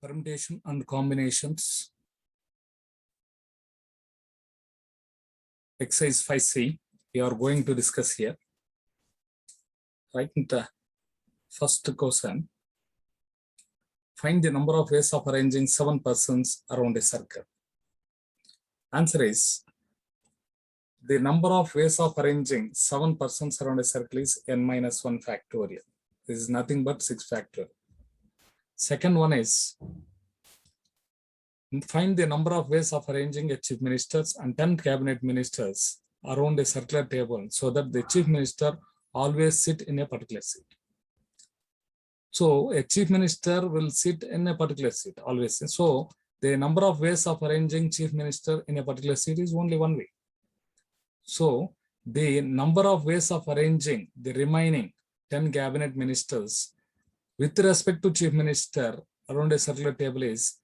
Permutation and combinations. Exercise 5C we are going to discuss here. Right in the first question, find the number of ways of arranging 7 persons around a circle. Answer is, the number of ways of arranging 7 persons around a circle is n minus 1 factorial. This is nothing but 6 factorial. Second one is, find the number of ways of arranging a chief ministers and 10 cabinet ministers around a circular table so that the chief minister always sit in a particular seat. So a chief minister will sit in a particular seat always. So the number of ways of arranging chief minister in a particular seat is only one way. So the number of ways of arranging the remaining 10 cabinet ministers with respect to chief minister around a circular table is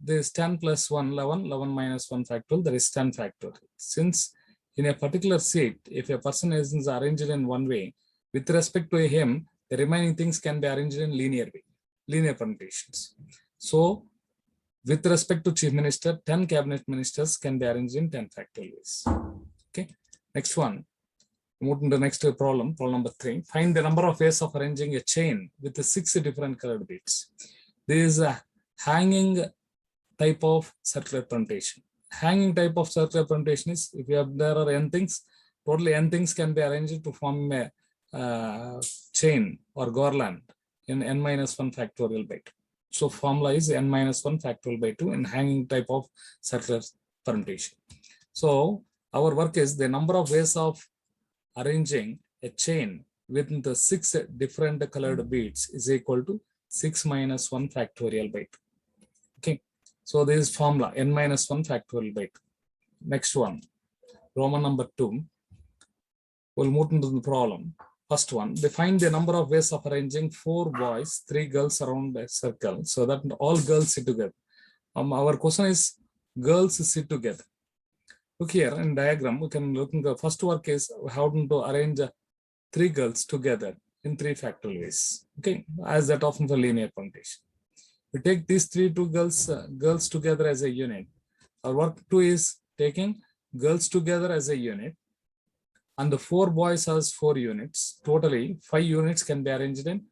this 10 plus 1, 11, 11 minus 1 factorial, that is 10 factorial. Since in a particular seat, if a person is arranged in one way, with respect to him, the remaining things can be arranged in linear way, linear permutations. So with respect to chief minister, 10 cabinet ministers can be arranged in 10 factorial ways. Okay, next one. Move to the next problem, problem number 3. Find the number of ways of arranging a chain with the 6 different colored beads. There is a hanging type of circular permutation. Hanging type of circular permutation is, if you have, there are n things, totally n things can be arranged to form a chain or garland in n minus 1 factorial by 2. So formula is n minus 1 factorial by 2 in hanging type of circular permutation. So our work is the number of ways of arranging a chain with the 6 different colored beads is equal to 6 minus 1 factorial by 2. Okay. So this is formula n minus 1 factorial by 2. Next one, Roman number 2. We'll move into the problem. First one, define the number of ways of arranging 4 boys, 3 girls around a circle so that all girls sit together. Our question is girls sit together. Look here in diagram, we can look in the first work is how to arrange 3 girls together in 3 factorial ways. Okay, as that often for linear permutation. We take these 2 girls together as a unit. Our work 2 is taking girls together as a unit and the 4 boys as 4 units. Totally 5 units can be arranged in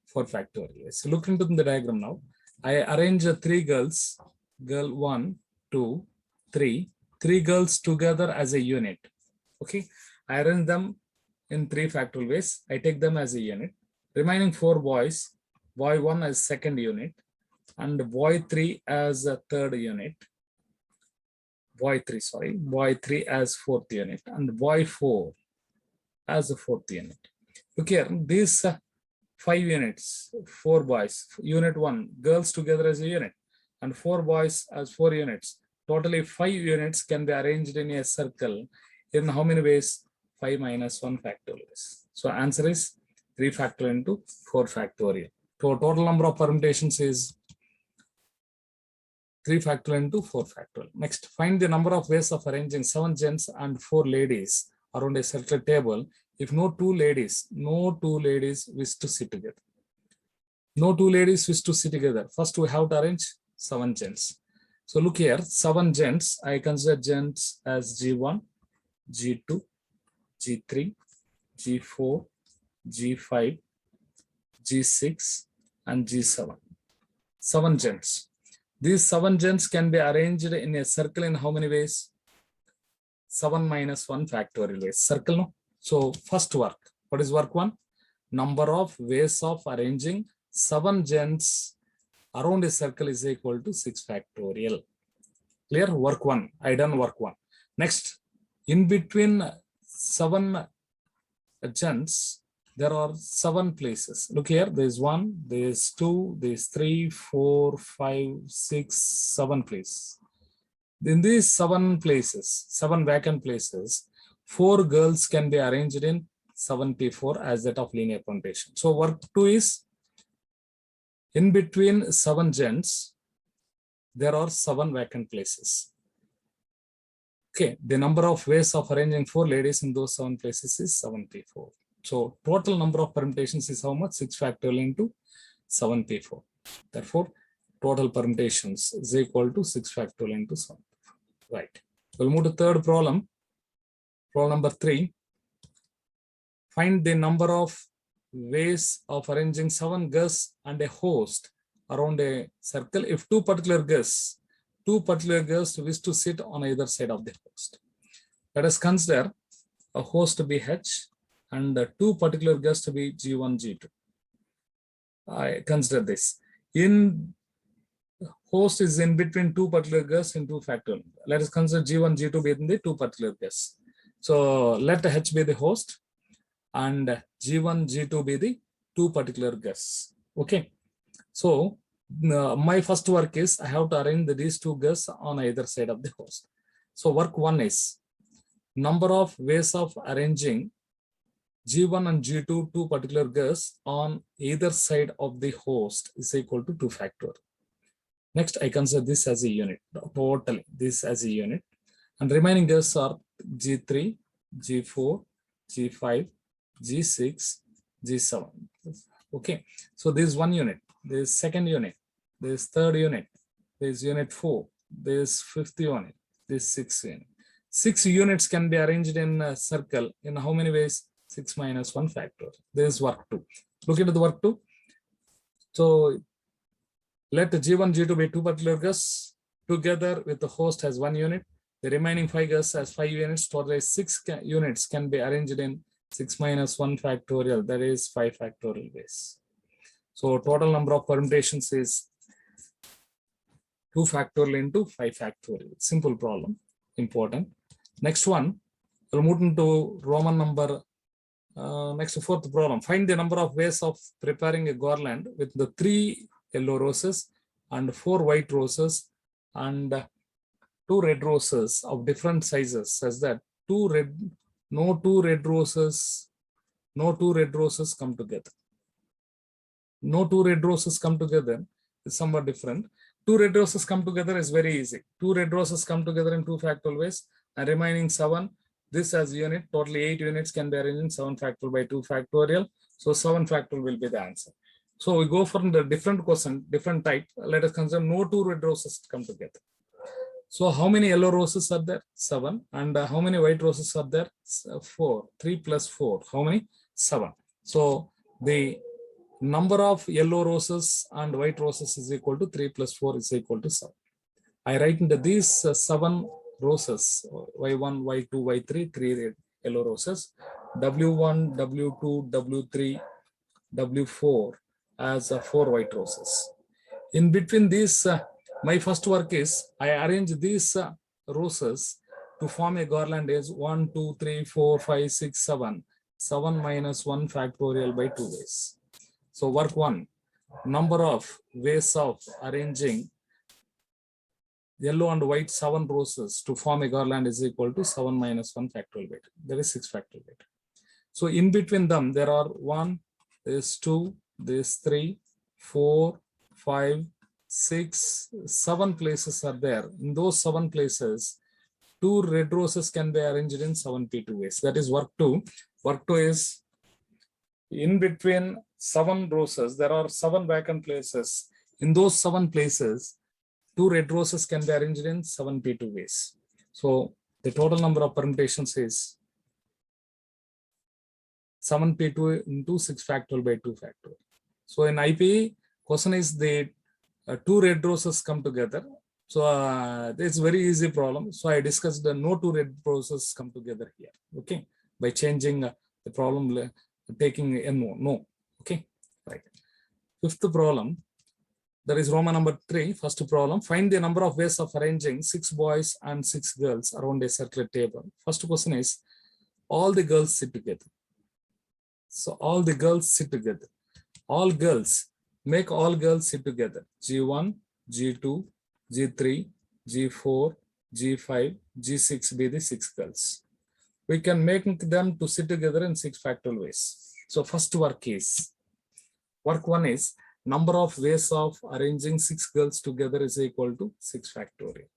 4 factorial. So look into the diagram now. I arrange 3 girls, girl 1, 2, 3, 3 girls together as a unit. Okay, I arrange them in 3 factorial ways. I take them as a unit. Remaining 4 boys, boy 1 as second unit, and boy 3 as a third unit, boy 3 as fourth unit, and boy 4 as a fourth unit. Look here, these 5 units, 4 boys, unit 1, girls together as a unit, and 4 boys as 4 units. Totally 5 units can be arranged in a circle in how many ways? 5 minus 1 factorial ways. So answer is 3 factorial into 4 factorial. So total number of permutations is 3 factorial into 4 factorial. Next, find the number of ways of arranging 7 gents and 4 ladies around a circular table if no two ladies wish to sit together. No 2 ladies wish to sit together. First, we have to arrange 7 gents. So look here, 7 gents. I consider gents as G1, G2, G3, G4, G5, G6, and G7. 7 gents. These 7 gents can be arranged in a circle in how many ways? 7 minus 1 factorial ways. Circle, no? So first work. What is work 1? Number of ways of arranging 7 gents around a circle is equal to 6 factorial. Clear? Work 1. I done work 1. Next, in between 7 gents, there are 7 places. Look here, there is 1, there is 2, there is 3, 4, 5, 6, 7 places. In these 7 places, 7 vacant places, 4 girls can be arranged in 7p4 as that of linear permutation. So work 2 is, in between 7 gents, there are 7 vacant places. Okay, the number of ways of arranging 4 ladies in those 7 places is 7p4. So total number of permutations is how much? 6 factorial into 7p4. Therefore, total permutations is equal to 6 factorial into 7. Right. We'll move to third problem. Problem number 3. Find the number of ways of arranging 7 guests and a host around a circle if two particular guests wish to sit on either side of the host. Let us consider a host to be H and two particular guests to be G1, G2. I consider this. In host is in between two particular guests in 2 factorial. Let us consider G1, G2 being the two particular guests. So let H be the host and G1, G2 be the two particular guests. Okay. So my first work is I have to arrange these two guests on either side of the host. So work 1 is number of ways of arranging G1 and G2, two particular guests on either side of the host is equal to 2 factorial. Next, I consider this as a unit, totally this as a unit. And remaining guests are G3, G4, G5, G6, G7. Okay, so this is 1 unit, this is 2nd unit, this is 3rd unit, this is unit 4, this is 5th unit, this is 6th unit. 6 units can be arranged in a circle in how many ways? 6 minus 1 factorial. This is work 2. Look into the work 2. So let the G1, G2 be two particular guests together with the host as 1 unit. The remaining 5 guests as 5 units, total 6 units can be arranged in 6 minus 1 factorial, that is 5 factorial ways. So total number of permutations is 2 factorial into 5 factorial. Simple problem, important. Next one, we'll move into Roman number, next 4th problem. Find the number of ways of preparing a garland with the 3 yellow roses and 4 white roses and 2 red roses of different sizes, such that no two red roses come together. No 2 red roses come together is somewhat different. 2 red roses come together is very easy. 2 red roses come together in 2 factorial ways, and remaining 7, this as unit, totally 8 units can be arranged in 7 factorial by 2 factorial. So 7 factorial will be the answer. So we go from the different question, different type. Let us consider no 2 red roses come together. So how many yellow roses are there? 7. And how many white roses are there? 4. 3 plus 4. How many? 7. So the number of yellow roses and white roses is equal to 3 plus 4 is equal to 7. I write into these 7 roses, Y1, Y2, Y3, 3 yellow roses, W1, W2, W3, W4 as 4 white roses. In between these, my first work is I arrange these roses to form a garland as 1, 2, 3, 4, 5, 6, 7. 7 minus 1 factorial by 2 ways. So work 1, number of ways of arranging yellow and white 7 roses to form a garland is equal to 7 minus 1 factorial by 2. There is 6 factorial by 2. So in between them, there are 1, there's 2, there's 3, 4, 5, 6, 7 places are there. In those 7 places, 2 red roses can be arranged in 7p2 ways. That is work 2. Work 2 is in between 7 roses, there are 7 vacant places. In those 7 places, 2 red roses can be arranged in 7p2 ways. So the total number of permutations is 7p2 into 6 factorial by 2 factorial. So in IPE, question is the 2 red roses come together. So it's very easy problem. So I discussed the no 2 red roses come together here. Okay, by changing the problem, taking no. Okay, right. 5th problem. That is Roman number 3, first problem. Find the number of ways of arranging 6 boys and 6 girls around a circular table. First question is, all the girls sit together. So all the girls sit together. All girls, make all girls sit together. G1, G2, G3, G4, G5, G6 be the 6 girls. We can make them to sit together in 6 factorial ways. So first work 1 is, number of ways of arranging 6 girls together is equal to 6 factorial.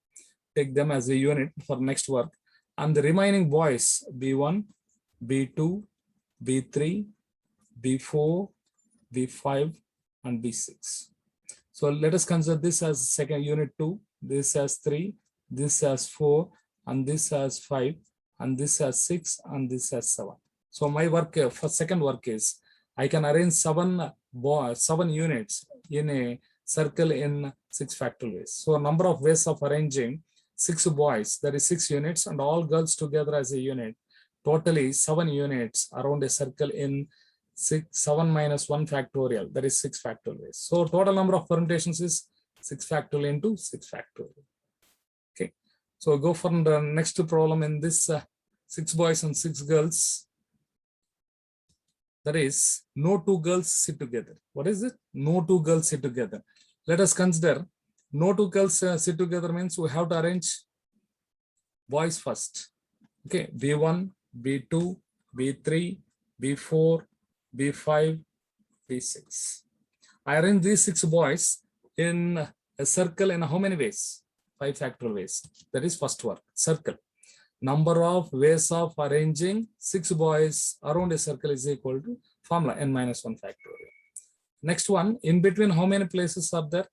Take them as a unit for next work. And the remaining boys, B1, B2, B3, B4, B5, and B6. So let us consider this as second unit 2, this as 3, this as 4, and this as 5, and this as 6, and this as 7. So my work for second work is I can arrange 7 units in a circle in 6 factorial ways. So number of ways of arranging 6 boys, that is 6 units, and all girls together as a unit, totally 7 units around a circle in 7 minus 1 factorial, that is 6 factorial ways. So total number of permutations is 6 factorial into 6 factorial. Okay, so go for the next problem in this 6 boys and 6 girls. That is, no 2 girls sit together. What is it? No 2 girls sit together. Let us consider no 2 girls sit together means we have to arrange boys first. Okay, B1, B2, B3, B4, B5, B6. I arrange these 6 boys in a circle in how many ways? 5 factorial ways. That is first work, circle. Number of ways of arranging 6 boys around a circle is equal to formula n minus 1 factorial. Next one, in between how many places are there?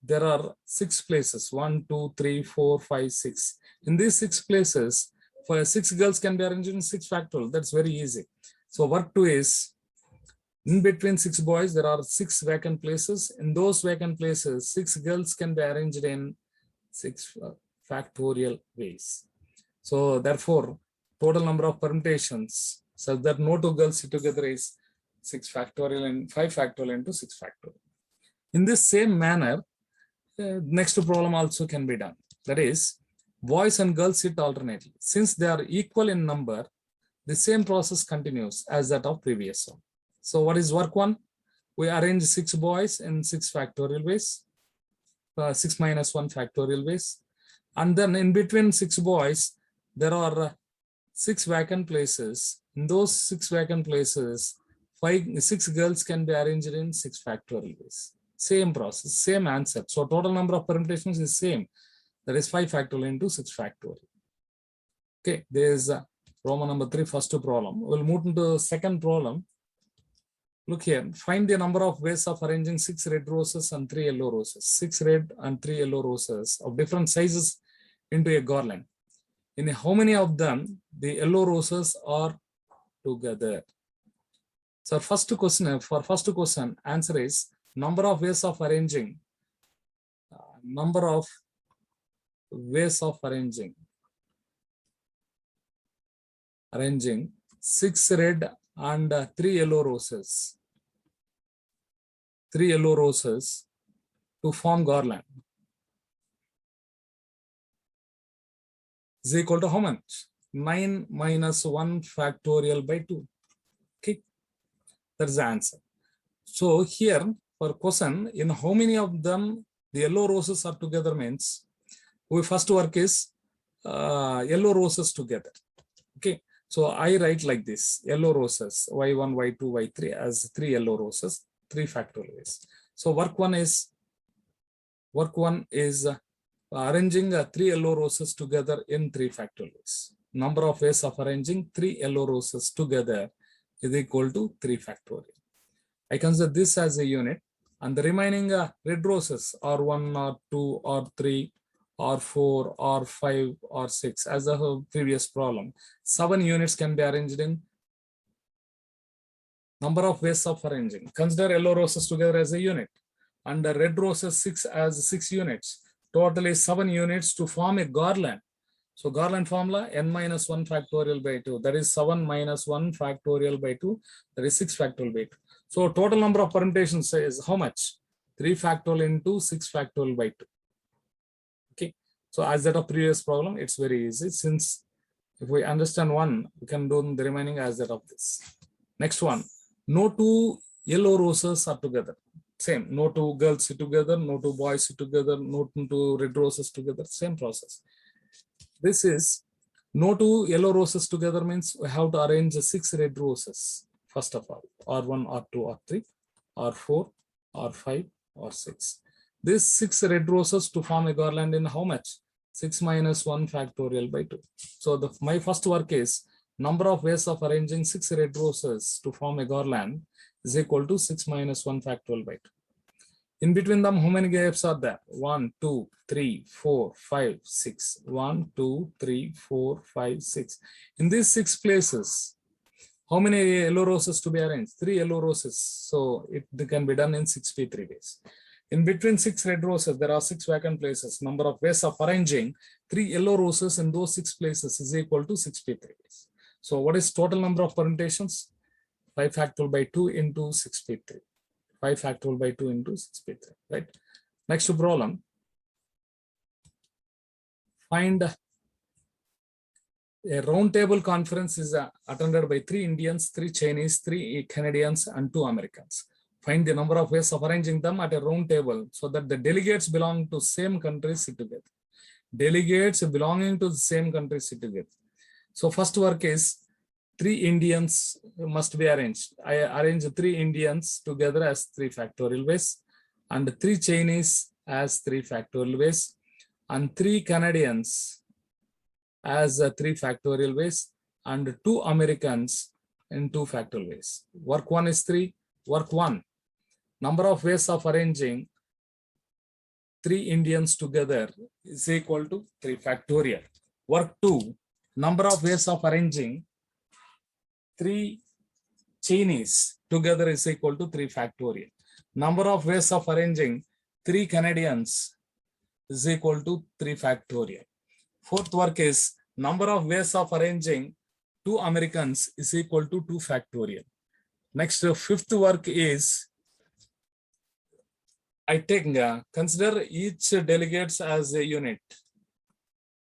There are 6 places, 1, 2, 3, 4, 5, 6. In these 6 places, for 6 girls can be arranged in 6 factorial. That's very easy. So work 2 is, in between 6 boys, there are 6 vacant places. In those vacant places, 6 girls can be arranged in 6 factorial ways. So therefore, total number of permutations such that no 2 girls sit together is 6 factorial and 5 factorial into 6 factorial. In this same manner, next problem also can be done. That is, boys and girls sit alternately. Since they are equal in number, the same process continues as that of previous one. So what is work 1? We arrange 6 boys in 6 factorial ways, 6 minus 1 factorial ways. And then in between 6 boys, there are 6 vacant places. In those 6 vacant places, 6 girls can be arranged in 6 factorial ways. Same process, same answer. So total number of permutations is same. That is 5 factorial into 6 factorial. Okay, there is Roman number 3, first problem. We'll move into second problem. Look here, find the number of ways of arranging 6 red roses and 3 yellow roses. 6 red and 3 yellow roses of different sizes into a garland. In how many of them the yellow roses are together? So first question, answer is number of ways of arranging. Number of ways of arranging 6 red and 3 yellow roses. 3 yellow roses to form garland is equal to how much? 9 minus 1 factorial by 2. Okay, that's the answer. So here for question, in how many of them the yellow roses are together means, we first work is yellow roses together. Okay, so I write like this, yellow roses, y1, y2, y3 as 3 yellow roses, 3 factorial ways. So work one is arranging 3 yellow roses together in 3 factorial ways. Number of ways of arranging 3 yellow roses together is equal to 3 factorial. I consider this as a unit, and the remaining red roses are 1 or 2 or 3 or 4 or 5 or 6 as the previous problem. 7 units can be arranged in number of ways of arranging. Consider yellow roses together as a unit and the red roses 6 as 6 units. Totally 7 units to form a garland. So garland formula n minus 1 factorial by 2. That is 7 minus 1 factorial by 2. That is 6 factorial by 2. So total number of permutations is how much? 3 factorial into 6 factorial by 2. Okay. So as that of previous problem, it's very easy. Since if we understand one, we can do the remaining as that of this. Next one. No 2 yellow roses are together. Same. No 2 girls sit together. No 2 boys sit together. No 2 red roses together. Same process. This is no 2 yellow roses together means we have to arrange 6 red roses. First of all, R1, R2, R3, R4, R5, R6. These 6 red roses to form a garland in how much? 6 minus 1 factorial by 2. So my first work is number of ways of arranging 6 red roses to form a garland is equal to 6 minus 1 factorial by 2. In between them, how many gaps are there? 1, 2, 3, 4, 5, 6. 1, 2, 3, 4, 5, 6. In these 6 places, how many yellow roses to be arranged? 3 yellow roses. So it can be done in 63 ways. In between 6 red roses, there are 6 vacant places. Number of ways of arranging 3 yellow roses in those 6 places is equal to 63 ways. So what is total number of permutations? 5 factorial by 2 into 63. 5 factorial by 2 into 63, right? Next problem. Find a round table conference is attended by 3 Indians, 3 Chinese, 3 Canadians, and 2 Americans. Find the number of ways of arranging them at a round table so that the delegates belong to same country sit together. Delegates belonging to the same country sit together. So first work is 3 Indians must be arranged. I arrange 3 Indians together as 3 factorial ways, and 3 Chinese as 3 factorial ways, and 3 Canadians as 3 factorial ways, and 2 Americans in 2 factorial ways. Work 1 is 3. Work 1. Number of ways of arranging 3 Indians together is equal to 3 factorial. Work 2. Number of ways of arranging 3 Chinese together is equal to 3 factorial. Number of ways of arranging 3 Canadians is equal to 3 factorial. Fourth work is number of ways of arranging 2 Americans is equal to 2 factorial. Next, fifth work is I take consider each delegates as a unit.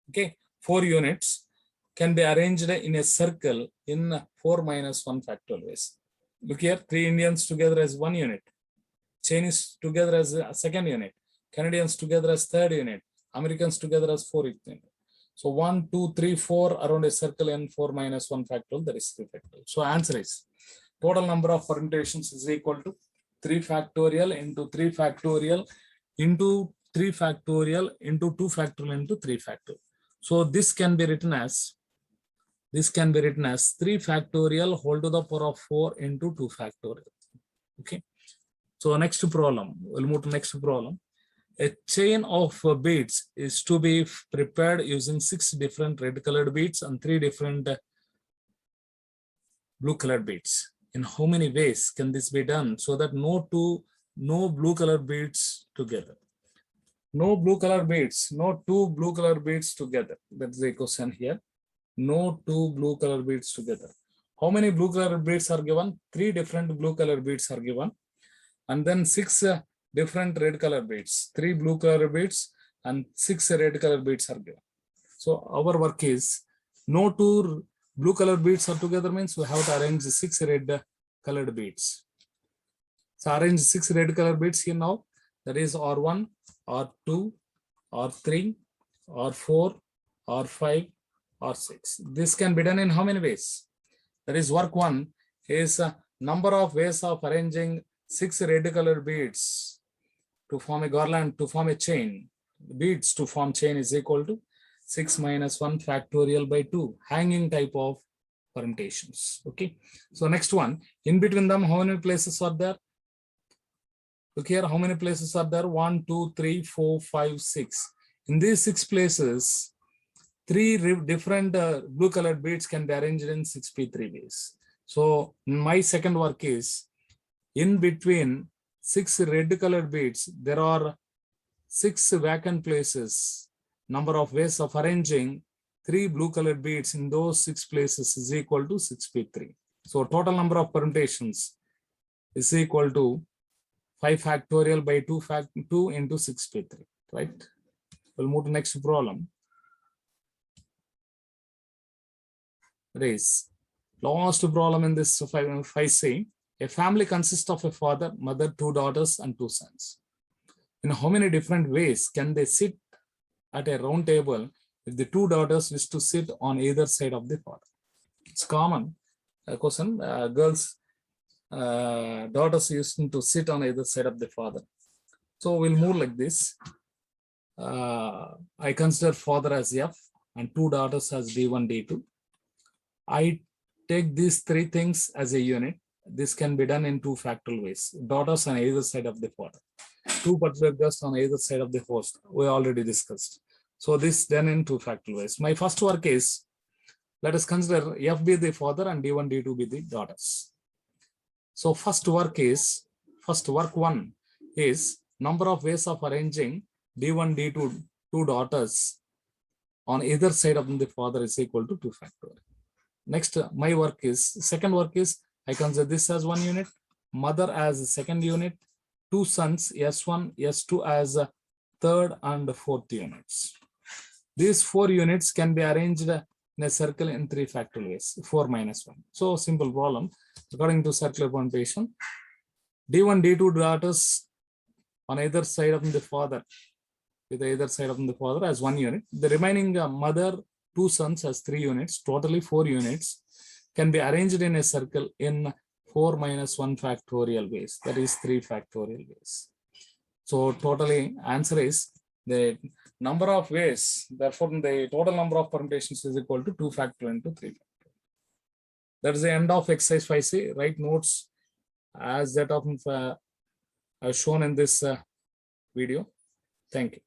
Okay, 4 units can be arranged in a circle in 4 minus 1 factorial ways. Look here, 3 Indians together as 1 unit, Chinese together as a second unit, Canadians together as third unit, Americans together as 4th unit. So 1, 2, 3, 4 around a circle in 4 minus 1 factorial, that is 3 factorial. So answer is total number of permutations is equal to 3 factorial into 3 factorial into 3 factorial into 2 factorial into 3 factorial. So this can be written as 3 factorial whole to the power of 4 into 2 factorial. Okay. So next problem, we'll move to next problem. A chain of beads is to be prepared using 6 different red colored beads and 3 different blue colored beads. In how many ways can this be done so that no blue colored beads together? No blue colored beads, no 2 blue colored beads together. That's the question here. No 2 blue colored beads together. How many blue colored beads are given? 3 different blue colored beads are given. And then 6 different red colored beads. 3 blue colored beads and 6 red colored beads are given. So our work is no 2 blue colored beads are together means we have to arrange 6 red colored beads. So arrange 6 red colored beads here now. That is R1, R2, R3, R4, R5, R6. This can be done in how many ways? That is work 1 is number of ways of arranging 6 red colored beads to form a garland, to form a chain. Beads to form chain is equal to 6 minus 1 factorial by 2, hanging type of permutations. Okay. So next one, in between them, how many places are there? Look here, how many places are there? 1, 2, 3, 4, 5, 6. In these 6 places, 3 different blue colored beads can be arranged in 6p3 ways. So my second work is in between 6 red colored beads, there are 6 vacant places. Number of ways of arranging 3 blue colored beads in those 6 places is equal to 6p3. So total number of permutations is equal to 5 factorial by 2 into 6p3, right? We'll move to next problem. Raise. Last problem in this 5C. A family consists of a father, mother, 2 daughters, and 2 sons. In how many different ways can they sit at a round table if the 2 daughters wish to sit on either side of the father? It's common question. Girls, daughters used to sit on either side of the father. So we'll move like this. I consider father as F and 2 daughters as D1, D2. I take these 3 things as a unit. this can be done in 2 factorial ways. Daughters on either side of the father. 2 particular guests on either side of the host. We already discussed. So this done in 2 factorial ways. My first work is, let us consider F be the father and D1, D2 be the daughters. So first work 1 is number of ways of arranging D1, D2, 2 daughters on either side of the father is equal to 2 factorial. Next, my work is, second work is, I consider this as 1 unit, mother as a second unit, 2 sons, S1, S2 as a third and fourth units. These 4 units can be arranged in a circle in 3 factorial ways, 4 minus 1. So simple problem, according to circular permutation, D1, D2 daughters on either side of the father, with either side of the father as 1 unit. The remaining mother, 2 sons as 3 units, totally 4 units, can be arranged in a circle in 4 minus 1 factorial ways, that is 3 factorial ways. So totally answer is the number of ways, therefore the total number of permutations is equal to 2 factorial into 3 factorial. That is the end of exercise 5C. Write notes as that of shown in this video. Thank you.